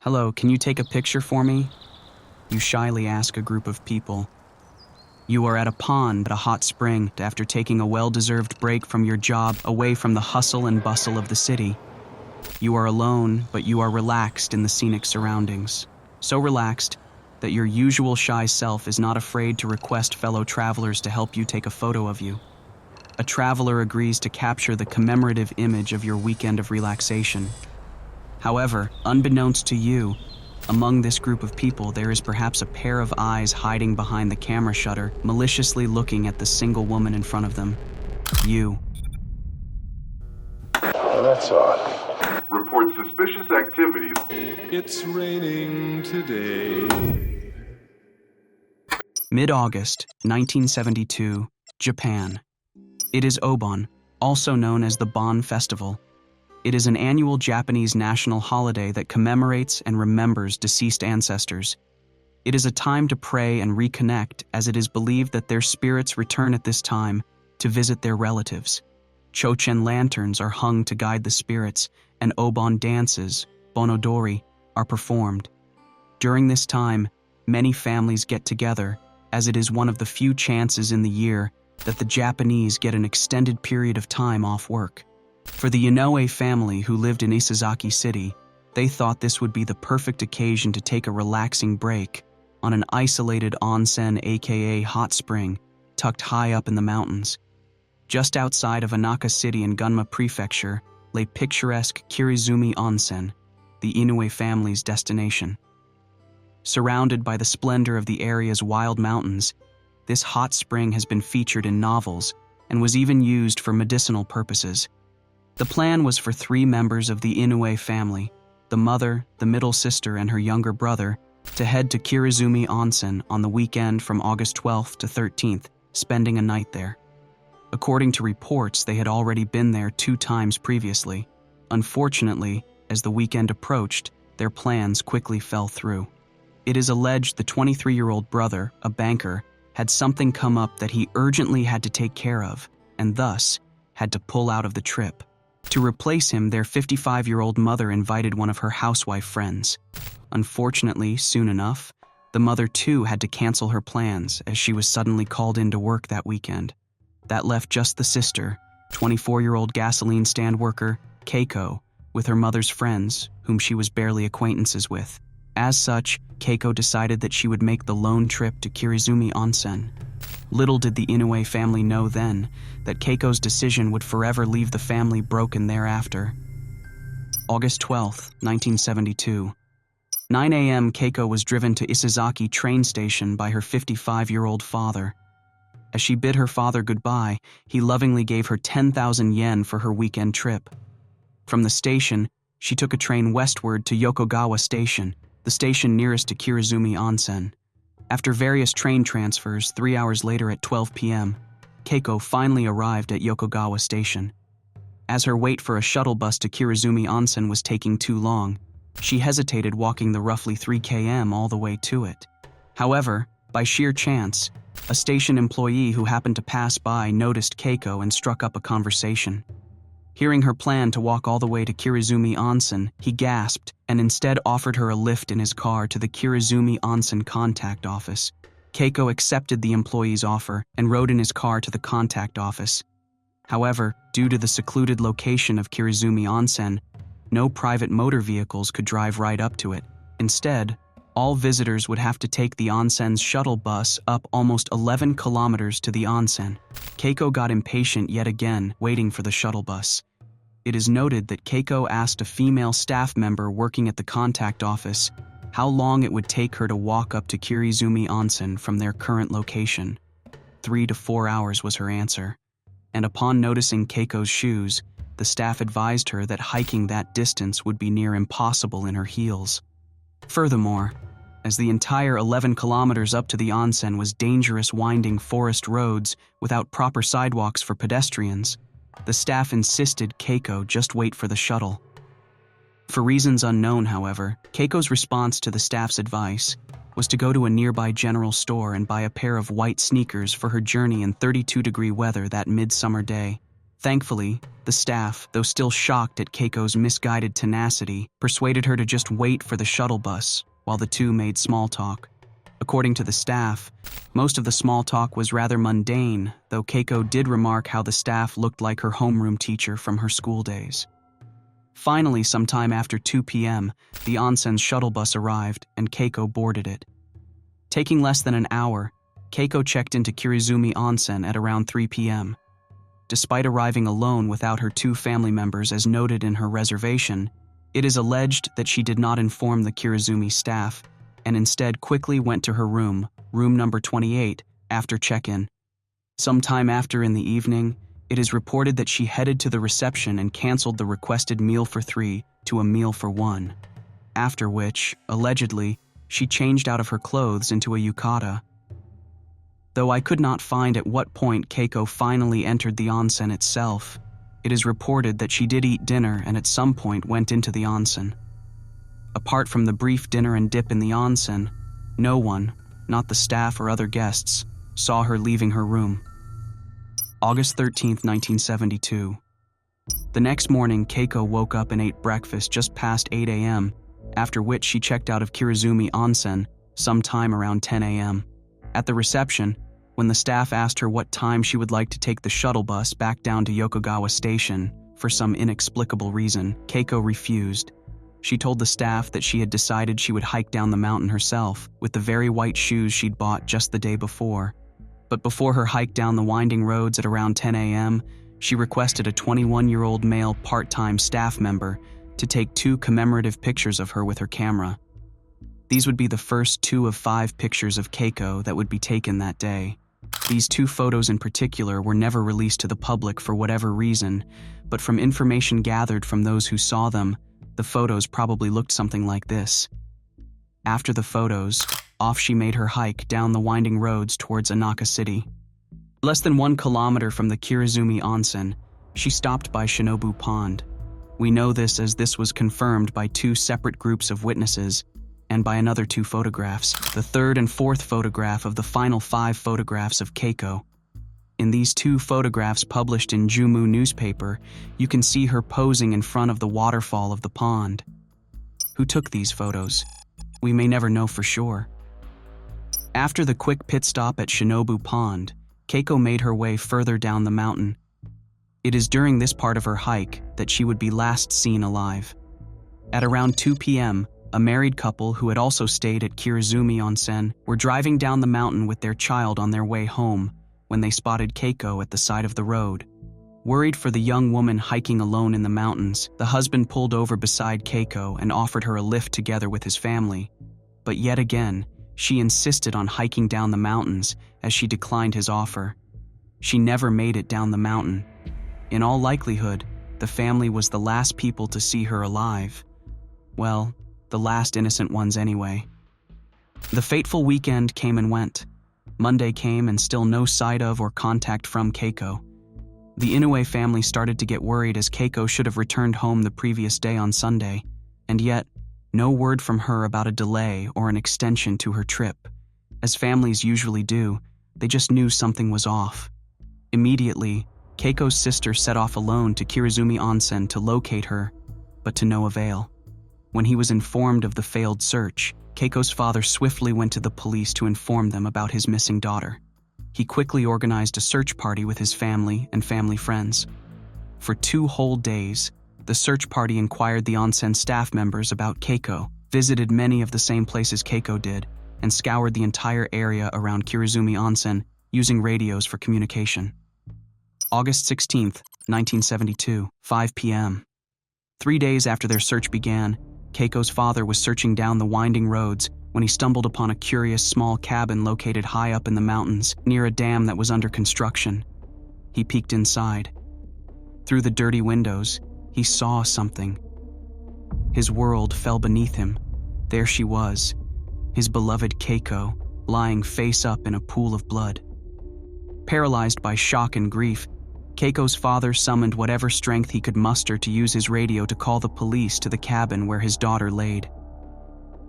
"Hello, can you take a picture for me?" You shyly ask a group of people. You are at a pond at a hot spring after taking a well-deserved break from your job away from the hustle and bustle of the city. You are alone, but you are relaxed in the scenic surroundings. So relaxed that your usual shy self is not afraid to request fellow travelers to help you take a photo of you. A traveler agrees to capture the commemorative image of your weekend of relaxation. However, unbeknownst to you, among this group of people there is perhaps a pair of eyes hiding behind the camera shutter, maliciously looking at the single woman in front of them. You. That's odd. Report suspicious activities. It's raining today. Mid-August, 1972, Japan. It is Obon, also known as the Bon Festival. It is an annual Japanese national holiday that commemorates and remembers deceased ancestors. It is a time to pray and reconnect, as it is believed that their spirits return at this time to visit their relatives. Chochen lanterns are hung to guide the spirits, and Obon dances, bonodori, are performed. During this time, many families get together, as it is one of the few chances in the year that the Japanese get an extended period of time off work. For the Inoue family who lived in Isazaki City, they thought this would be the perfect occasion to take a relaxing break on an isolated onsen, aka hot spring, tucked high up in the mountains. Just outside of Anaka City in Gunma Prefecture lay picturesque Kirizumi Onsen, the Inoue family's destination. Surrounded by the splendor of the area's wild mountains, this hot spring has been featured in novels and was even used for medicinal purposes. The plan was for 3 members of the Inoue family, the mother, the middle sister, and her younger brother, to head to Kirizumi Onsen on the weekend from August 12th to 13th, spending a night there. According to reports, they had already been there 2 times previously. Unfortunately, as the weekend approached, their plans quickly fell through. It is alleged the 23-year-old brother, a banker, had something come up that he urgently had to take care of, and thus had to pull out of the trip. To replace him, their 55-year-old mother invited one of her housewife friends. Unfortunately, soon enough, the mother too had to cancel her plans as she was suddenly called into work that weekend. That left just the sister, 24-year-old gasoline stand worker, Keiko, with her mother's friends, whom she was barely acquaintances with. As such, Keiko decided that she would make the lone trip to Kirizumi Onsen. Little did the Inoue family know then that Keiko's decision would forever leave the family broken thereafter. August 12th, 1972. 9 a.m. Keiko was driven to Isazaki train station by her 55-year-old father. As she bid her father goodbye, he lovingly gave her 10,000 yen for her weekend trip. From the station, she took a train westward to Yokogawa Station, the station nearest to Kirizumi Onsen. After various train transfers, 3 hours later at 12 p.m., Keiko finally arrived at Yokogawa Station. As her wait for a shuttle bus to Kirizumi Onsen was taking too long, she hesitated walking the roughly 3 km all the way to it. However, by sheer chance, a station employee who happened to pass by noticed Keiko and struck up a conversation. Hearing her plan to walk all the way to Kirizumi Onsen, he gasped and instead offered her a lift in his car to the Kirizumi Onsen contact office. Keiko accepted the employee's offer and rode in his car to the contact office. However, due to the secluded location of Kirizumi Onsen, no private motor vehicles could drive right up to it. Instead, all visitors would have to take the onsen's shuttle bus up almost 11 kilometers to the onsen. Keiko got impatient yet again, waiting for the shuttle bus. It is noted that Keiko asked a female staff member working at the contact office how long it would take her to walk up to Kirizumi Onsen from their current location. 3 to 4 hours was her answer. And upon noticing Keiko's shoes, the staff advised her that hiking that distance would be near impossible in her heels. Furthermore, as the entire 11 kilometers up to the onsen was dangerous winding forest roads without proper sidewalks for pedestrians, the staff insisted Keiko just wait for the shuttle. For reasons unknown, however, Keiko's response to the staff's advice was to go to a nearby general store and buy a pair of white sneakers for her journey in 32-degree weather that midsummer day. Thankfully, the staff, though still shocked at Keiko's misguided tenacity, persuaded her to just wait for the shuttle bus while the two made small talk. According to the staff, most of the small talk was rather mundane, though Keiko did remark how the staff looked like her homeroom teacher from her school days. Finally, sometime after 2 p.m., the onsen's shuttle bus arrived and Keiko boarded it. Taking less than an hour, Keiko checked into Kirizumi Onsen at around 3 p.m. Despite arriving alone without her two family members as noted in her reservation, it is alleged that she did not inform the Kirizumi staff and instead quickly went to her room number 28, after check-in. Sometime after in the evening, it is reported that she headed to the reception and canceled the requested meal for 3 to a meal for 1, after which, allegedly, she changed out of her clothes into a yukata. Though I could not find at what point Keiko finally entered the onsen itself, it is reported that she did eat dinner and at some point went into the onsen. Apart from the brief dinner and dip in the onsen, no one, not the staff or other guests, saw her leaving her room. August 13, 1972. The next morning, Keiko woke up and ate breakfast just past 8 a.m., after which she checked out of Kirizumi Onsen sometime around 10 a.m. At the reception, when the staff asked her what time she would like to take the shuttle bus back down to Yokogawa Station, for some inexplicable reason, Keiko refused. She told the staff that she had decided she would hike down the mountain herself with the very white shoes she'd bought just the day before. But before her hike down the winding roads at around 10 a.m., she requested a 21-year-old male part-time staff member to take 2 commemorative pictures of her with her camera. These would be the first 2 of 5 pictures of Keiko that would be taken that day. These 2 photos in particular were never released to the public for whatever reason, but from information gathered from those who saw them, the photos probably looked something like this. After the photos, off she made her hike down the winding roads towards Anaka City. Less than 1 kilometer from the Kirizumi Onsen, she stopped by Shinobu Pond. We know this as this was confirmed by 2 separate groups of witnesses and by another 2 photographs, the 3rd and 4th photograph of the final 5 photographs of Keiko. In these 2 photographs published in Jumu newspaper, you can see her posing in front of the waterfall of the pond. Who took these photos? We may never know for sure. After the quick pit stop at Shinobu Pond, Keiko made her way further down the mountain. It is during this part of her hike that she would be last seen alive. At around 2 p.m., a married couple who had also stayed at Kirizumi Onsen were driving down the mountain with their child on their way home when they spotted Keiko at the side of the road. Worried for the young woman hiking alone in the mountains, the husband pulled over beside Keiko and offered her a lift together with his family. But yet again, she insisted on hiking down the mountains as she declined his offer. She never made it down the mountain. In all likelihood, the family was the last people to see her alive. Well, the last innocent ones anyway. The fateful weekend came and went. Monday came and still no sight of or contact from Keiko. The Inoue family started to get worried as Keiko should have returned home the previous day on Sunday, and yet, no word from her about a delay or an extension to her trip. As families usually do, they just knew something was off. Immediately, Keiko's sister set off alone to Kirizumi Onsen to locate her, but to no avail. When he was informed of the failed search, Keiko's father swiftly went to the police to inform them about his missing daughter. He quickly organized a search party with his family and family friends. For 2 whole days, the search party inquired the onsen staff members about Keiko, visited many of the same places Keiko did, and scoured the entire area around Kirizumi Onsen using radios for communication. August 16, 1972, 5 p.m. 3 days after their search began, Keiko's father was searching down the winding roads when he stumbled upon a curious small cabin located high up in the mountains near a dam that was under construction. He peeked inside. Through the dirty windows, he saw something. His world fell beneath him. There she was, his beloved Keiko, lying face up in a pool of blood. Paralyzed by shock and grief, Keiko's father summoned whatever strength he could muster to use his radio to call the police to the cabin where his daughter laid.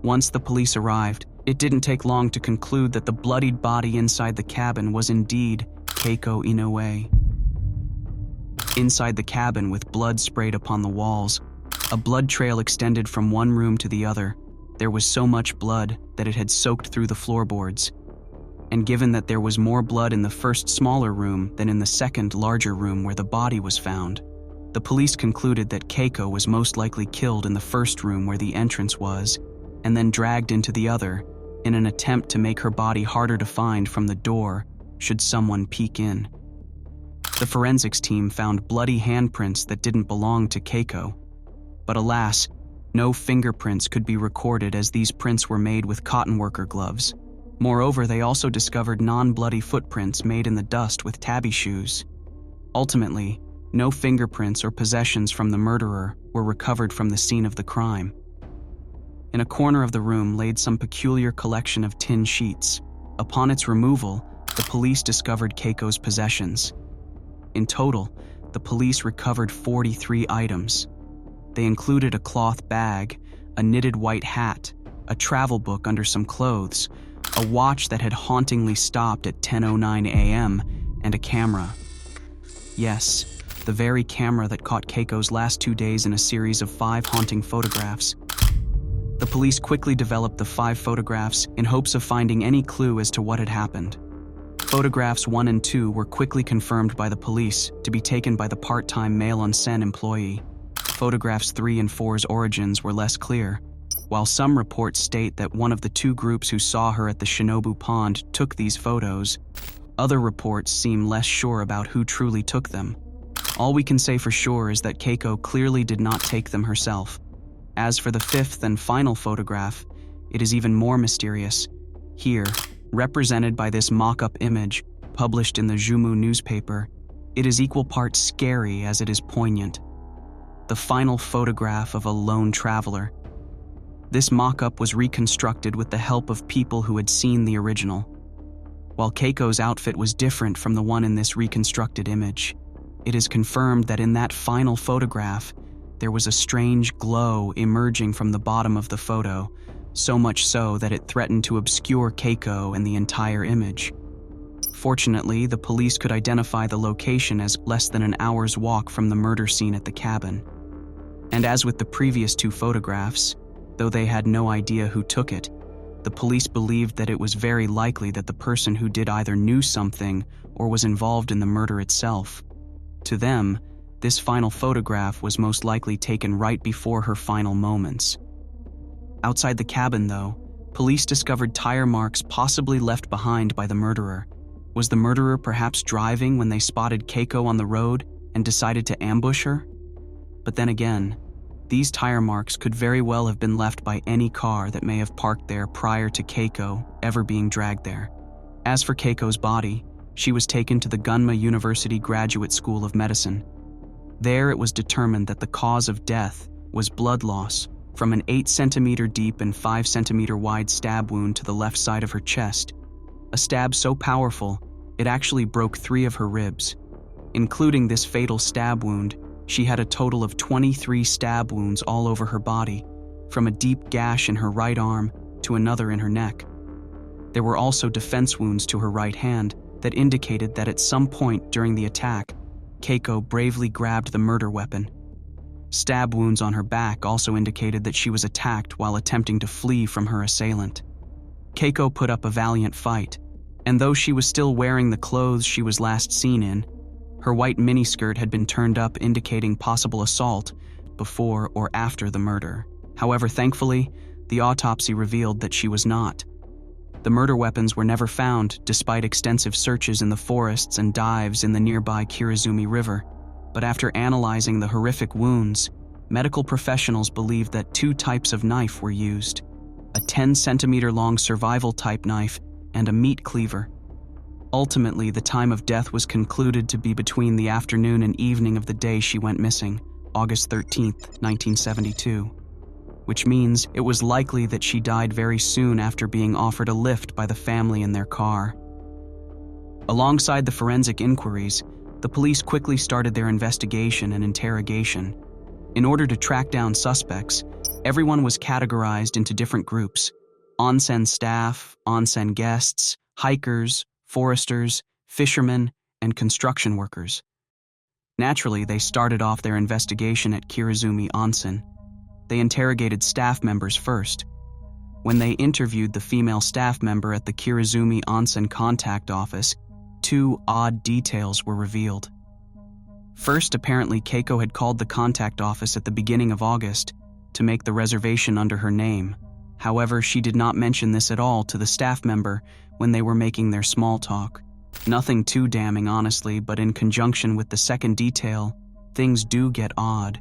Once the police arrived, it didn't take long to conclude that the bloodied body inside the cabin was indeed Keiko Inoue. Inside the cabin, with blood sprayed upon the walls, a blood trail extended from one room to the other. There was so much blood that it had soaked through the floorboards. And given that there was more blood in the first smaller room than in the second larger room where the body was found, the police concluded that Keiko was most likely killed in the first room where the entrance was, and then dragged into the other in an attempt to make her body harder to find from the door should someone peek in. The forensics team found bloody handprints that didn't belong to Keiko. But alas, no fingerprints could be recorded as these prints were made with cotton worker gloves. Moreover, they also discovered non-bloody footprints made in the dust with tabby shoes. Ultimately, no fingerprints or possessions from the murderer were recovered from the scene of the crime. In a corner of the room laid some peculiar collection of tin sheets. Upon its removal, the police discovered Keiko's possessions. In total, the police recovered 43 items. They included a cloth bag, a knitted white hat, a travel book under some clothes, a watch that had hauntingly stopped at 10:09 a.m., and a camera. Yes, the very camera that caught Keiko's last 2 days in a series of 5 haunting photographs. The police quickly developed the 5 photographs in hopes of finding any clue as to what had happened. Photographs 1 and 2 were quickly confirmed by the police to be taken by the part-time mail on scène employee. Photographs 3 and 4's origins were less clear. While some reports state that one of the 2 groups who saw her at the Shinobu Pond took these photos, other reports seem less sure about who truly took them. All we can say for sure is that Keiko clearly did not take them herself. As for the 5th and final photograph, it is even more mysterious. Here, represented by this mock-up image, published in the Jumu newspaper, it is equal parts scary as it is poignant. The final photograph of a lone traveler. This mock-up was reconstructed with the help of people who had seen the original. While Keiko's outfit was different from the one in this reconstructed image, it is confirmed that in that final photograph, there was a strange glow emerging from the bottom of the photo, so much so that it threatened to obscure Keiko and the entire image. Fortunately, the police could identify the location as less than an hour's walk from the murder scene at the cabin. And as with the previous 2 photographs, though they had no idea who took it, the police believed that it was very likely that the person who did either knew something or was involved in the murder itself. To them, this final photograph was most likely taken right before her final moments. Outside the cabin, though, police discovered tire marks possibly left behind by the murderer. Was the murderer perhaps driving when they spotted Keiko on the road and decided to ambush her? But then again, these tire marks could very well have been left by any car that may have parked there prior to Keiko ever being dragged there. As for Keiko's body, she was taken to the Gunma University Graduate School of Medicine. There it was determined that the cause of death was blood loss from an 8-centimeter deep and 5-centimeter wide stab wound to the left side of her chest, a stab so powerful it actually broke 3 of her ribs. Including this fatal stab wound, she had a total of 23 stab wounds all over her body, from a deep gash in her right arm to another in her neck. There were also defense wounds to her right hand that indicated that at some point during the attack, Keiko bravely grabbed the murder weapon. Stab wounds on her back also indicated that she was attacked while attempting to flee from her assailant. Keiko put up a valiant fight, and though she was still wearing the clothes she was last seen in, her white miniskirt had been turned up, indicating possible assault before or after the murder. However, thankfully, the autopsy revealed that she was not. The murder weapons were never found, despite extensive searches in the forests and dives in the nearby Kirizumi River. But after analyzing the horrific wounds, medical professionals believed that 2 types of knife were used: a 10-centimeter long survival-type knife and a meat cleaver. Ultimately, the time of death was concluded to be between the afternoon and evening of the day she went missing, August 13, 1972, which means it was likely that she died very soon after being offered a lift by the family in their car. Alongside the forensic inquiries, the police quickly started their investigation and interrogation. In order to track down suspects, everyone was categorized into different groups: onsen staff, onsen guests, hikers, foresters, fishermen, and construction workers. Naturally, they started off their investigation at Kirizumi Onsen. They interrogated staff members first. When they interviewed the female staff member at the Kirizumi Onsen contact office, two odd details were revealed. First, apparently Keiko had called the contact office at the beginning of August to make the reservation under her name. However, she did not mention this at all to the staff member when they were making their small talk. Nothing too damning, honestly, but in conjunction with the second detail, things do get odd.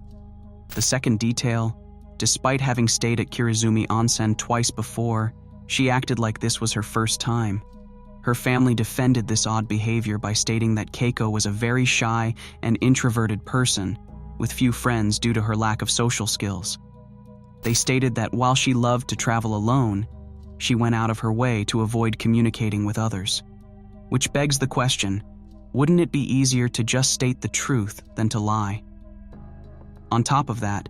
The second detail, despite having stayed at Kirizumi Onsen twice before, she acted like this was her first time. Her family defended this odd behavior by stating that Keiko was a very shy and introverted person, with few friends due to her lack of social skills. They stated that while she loved to travel alone, she went out of her way to avoid communicating with others. Which begs the question, wouldn't it be easier to just state the truth than to lie? On top of that,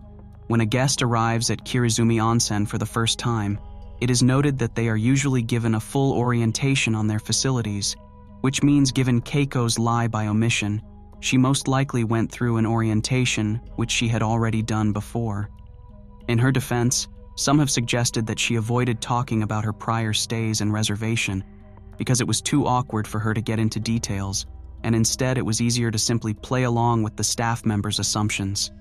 when a guest arrives at Kirizumi Onsen for the first time, it is noted that they are usually given a full orientation on their facilities, which means given Keiko's lie by omission, she most likely went through an orientation which she had already done before. In her defense, some have suggested that she avoided talking about her prior stays and reservation because it was too awkward for her to get into details, and instead it was easier to simply play along with the staff members' assumptions.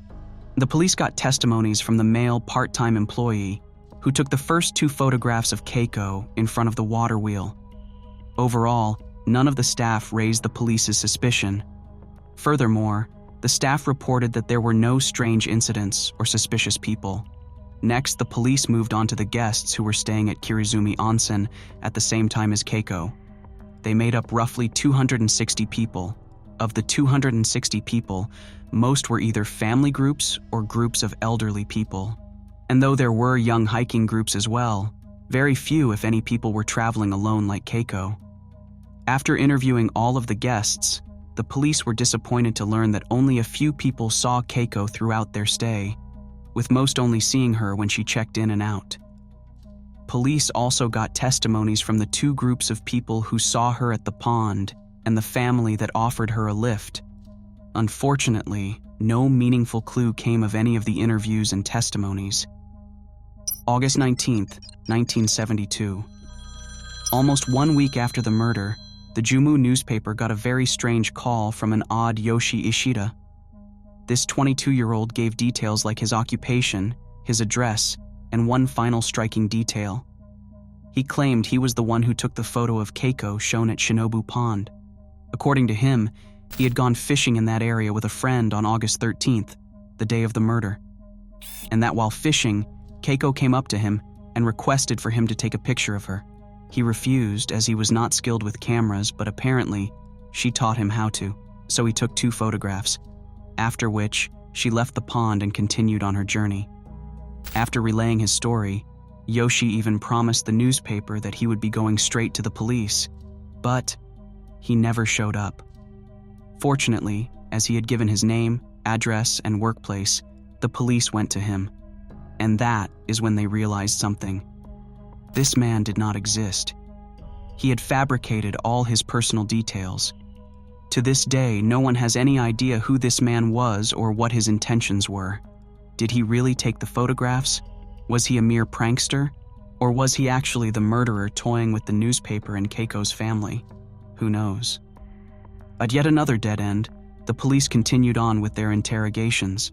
The police got testimonies from the male part-time employee who took the first two photographs of Keiko in front of the water wheel. Overall, none of the staff raised the police's suspicion. Furthermore, the staff reported that there were no strange incidents or suspicious people. Next, the police moved on to the guests who were staying at Kirizumi Onsen at the same time as Keiko. They made up roughly 260 people. Of the 260 people, most were either family groups or groups of elderly people. And though there were young hiking groups as well, very few, if any, people were traveling alone like Keiko. After interviewing all of the guests, the police were disappointed to learn that only a few people saw Keiko throughout their stay, with most only seeing her when she checked in and out. Police also got testimonies from the two groups of people who saw her at the pond and the family that offered her a lift. Unfortunately, no meaningful clue came of any of the interviews and testimonies. August 19th, 1972. Almost 1 week after the murder, the Jumu newspaper got a very strange call from an odd Yoshi Ishida. This 22-year-old gave details like his occupation, his address, and one final striking detail. He claimed he was the one who took the photo of Keiko shown at Shinobu Pond. According to him, he had gone fishing in that area with a friend on August 13th, the day of the murder, and that while fishing, Keiko came up to him and requested for him to take a picture of her. He refused as he was not skilled with cameras, but apparently, she taught him how to, so he took 2 photographs, after which she left the pond and continued on her journey. After relaying his story, Yoshi even promised the newspaper that he would be going straight to the police, but he never showed up. Fortunately, as he had given his name, address, and workplace, the police went to him. And that is when they realized something. This man did not exist. He had fabricated all his personal details. To this day, no one has any idea who this man was or what his intentions were. Did he really take the photographs? Was he a mere prankster? Or was he actually the murderer toying with the newspaper and Keiko's family? Who knows? At yet another dead end, the police continued on with their interrogations.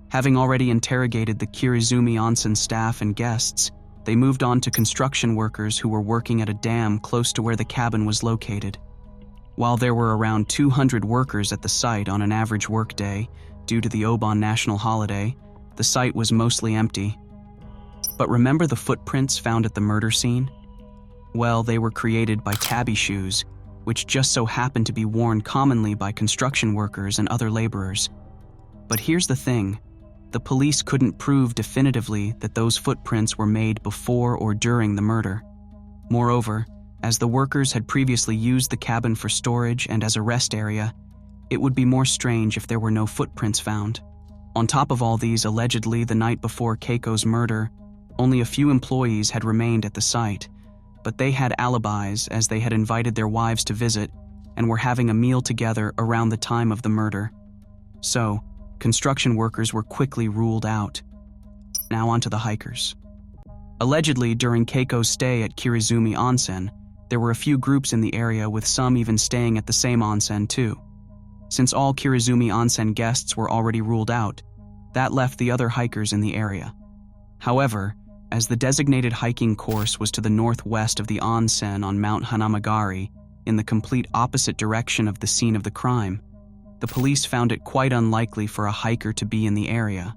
Having already interrogated the Kirizumi Onsen staff and guests, they moved on to construction workers who were working at a dam close to where the cabin was located. While there were around 200 workers at the site on an average workday, due to the Obon national holiday, the site was mostly empty. But remember the footprints found at the murder scene? Well, they were created by tabby shoes, which just so happened to be worn commonly by construction workers and other laborers. But here's the thing. The police couldn't prove definitively that those footprints were made before or during the murder. Moreover, as the workers had previously used the cabin for storage and as a rest area, it would be more strange if there were no footprints found. On top of all these, allegedly the night before Keiko's murder, only a few employees had remained at the site, but they had alibis as they had invited their wives to visit and were having a meal together around the time of the murder. So, construction workers were quickly ruled out. Now onto the hikers. Allegedly, during Keiko's stay at Kirizumi Onsen, there were a few groups in the area, with some even staying at the same onsen too. Since all Kirizumi Onsen guests were already ruled out, that left the other hikers in the area. However, as the designated hiking course was to the northwest of the onsen on Mount Hanamagari, in the complete opposite direction of the scene of the crime, the police found it quite unlikely for a hiker to be in the area.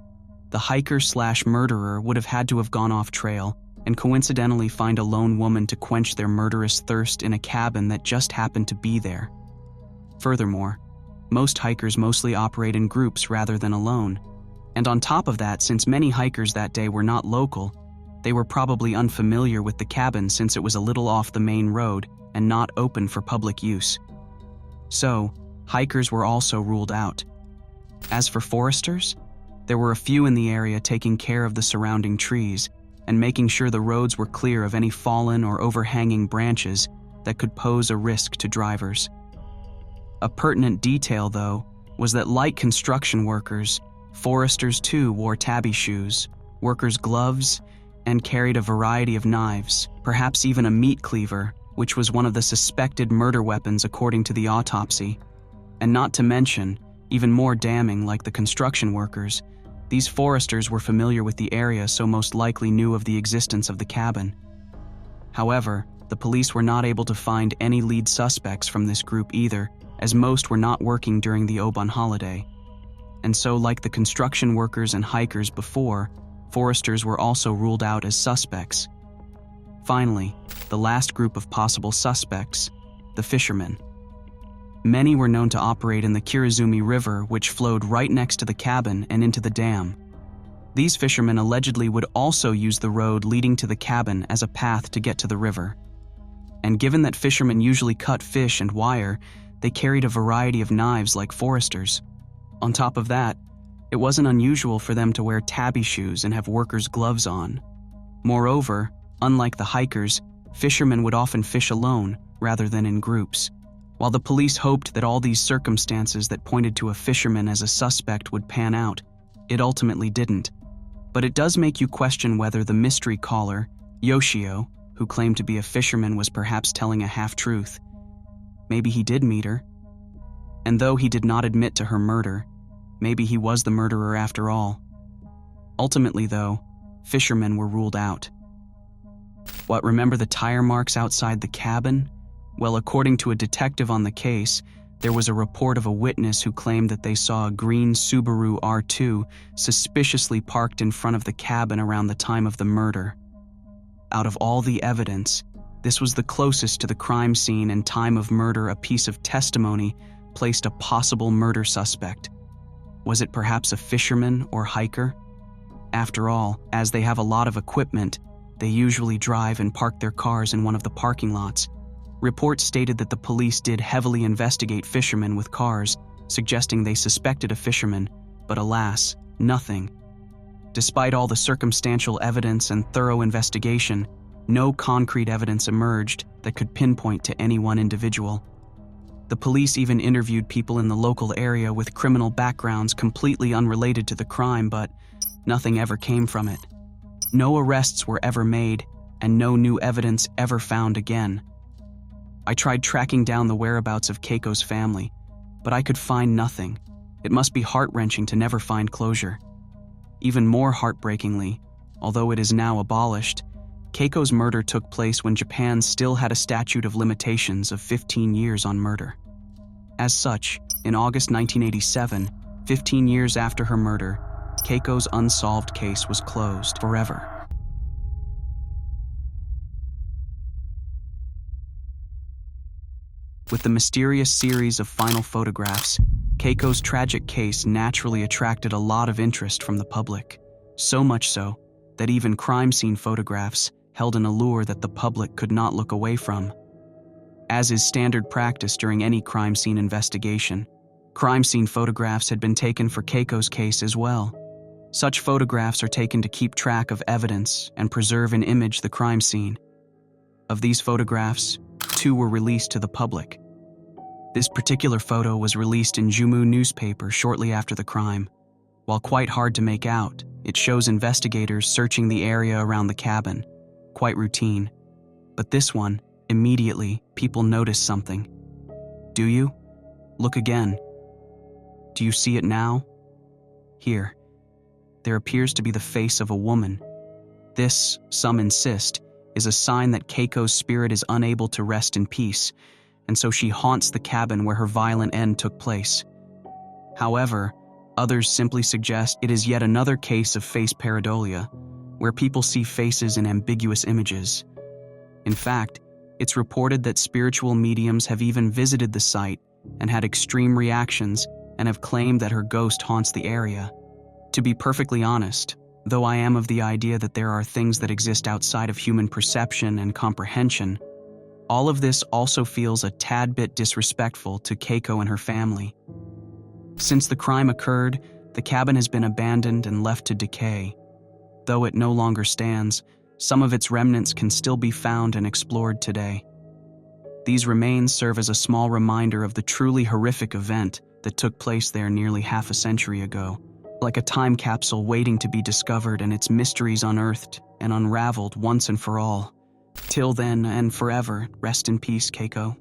The hiker/murderer would have had to have gone off trail and coincidentally find a lone woman to quench their murderous thirst in a cabin that just happened to be there. Furthermore, most hikers mostly operate in groups rather than alone. And on top of that, since many hikers that day were not local, they were probably unfamiliar with the cabin since it was a little off the main road and not open for public use. So, hikers were also ruled out. As for foresters, there were a few in the area taking care of the surrounding trees and making sure the roads were clear of any fallen or overhanging branches that could pose a risk to drivers. A pertinent detail, though, was that like construction workers, foresters too wore tabi shoes, workers' gloves, and carried a variety of knives, perhaps even a meat cleaver, which was one of the suspected murder weapons according to the autopsy. And not to mention, even more damning, like the construction workers, these foresters were familiar with the area, so most likely knew of the existence of the cabin. However, the police were not able to find any lead suspects from this group either, as most were not working during the Obon holiday. And so, like the construction workers and hikers before, foresters were also ruled out as suspects. Finally, the last group of possible suspects, the fishermen. Many were known to operate in the Kirizumi River, which flowed right next to the cabin and into the dam. These fishermen allegedly would also use the road leading to the cabin as a path to get to the river. And given that fishermen usually cut fish and wire, they carried a variety of knives like foresters. On top of that, it wasn't unusual for them to wear tabi shoes and have workers' gloves on. Moreover, unlike the hikers, fishermen would often fish alone rather than in groups. While the police hoped that all these circumstances that pointed to a fisherman as a suspect would pan out, it ultimately didn't. But it does make you question whether the mystery caller, Yoshio, who claimed to be a fisherman, was perhaps telling a half-truth. Maybe he did meet her. And though he did not admit to her murder, maybe he was the murderer after all. Ultimately, though, fishermen were ruled out. What, remember the tire marks outside the cabin? Well, according to a detective on the case, there was a report of a witness who claimed that they saw a green Subaru R2 suspiciously parked in front of the cabin around the time of the murder. Out of all the evidence, this was the closest to the crime scene and time of murder a piece of testimony placed a possible murder suspect. Was it perhaps a fisherman or hiker? After all, as they have a lot of equipment, they usually drive and park their cars in one of the parking lots. Reports stated that the police did heavily investigate fishermen with cars, suggesting they suspected a fisherman, but alas, nothing. Despite all the circumstantial evidence and thorough investigation, no concrete evidence emerged that could pinpoint to any one individual. The police even interviewed people in the local area with criminal backgrounds completely unrelated to the crime, but nothing ever came from it. No arrests were ever made, and no new evidence ever found again. I tried tracking down the whereabouts of Keiko's family, but I could find nothing. It must be heart-wrenching to never find closure. Even more heartbreakingly, although it is now abolished, Keiko's murder took place when Japan still had a statute of limitations of 15 years on murder. As such, in August 1987, 15 years after her murder, Keiko's unsolved case was closed forever. With the mysterious series of final photographs, Keiko's tragic case naturally attracted a lot of interest from the public. So much so that even crime scene photographs held an allure that the public could not look away from. As is standard practice during any crime scene investigation, crime scene photographs had been taken for Keiko's case as well. Such photographs are taken to keep track of evidence and preserve and image the crime scene. Of these photographs, 2 were released to the public. This particular photo was released in Jumu newspaper shortly after the crime. While quite hard to make out, it shows investigators searching the area around the cabin. Quite routine. But this one, immediately, people notice something. Do you? Look again. Do you see it now? Here. There appears to be the face of a woman. This, some insist, is a sign that Keiko's spirit is unable to rest in peace, and so she haunts the cabin where her violent end took place. However, others simply suggest it is yet another case of face pareidolia, where people see faces in ambiguous images. In fact, it's reported that spiritual mediums have even visited the site and had extreme reactions and have claimed that her ghost haunts the area. To be perfectly honest, though I am of the idea that there are things that exist outside of human perception and comprehension, all of this also feels a tad bit disrespectful to Keiko and her family. Since the crime occurred, the cabin has been abandoned and left to decay. Though it no longer stands, some of its remnants can still be found and explored today. These remains serve as a small reminder of the truly horrific event that took place there nearly half a century ago, like a time capsule waiting to be discovered and its mysteries unearthed and unraveled once and for all. Till then and forever, rest in peace, Keiko.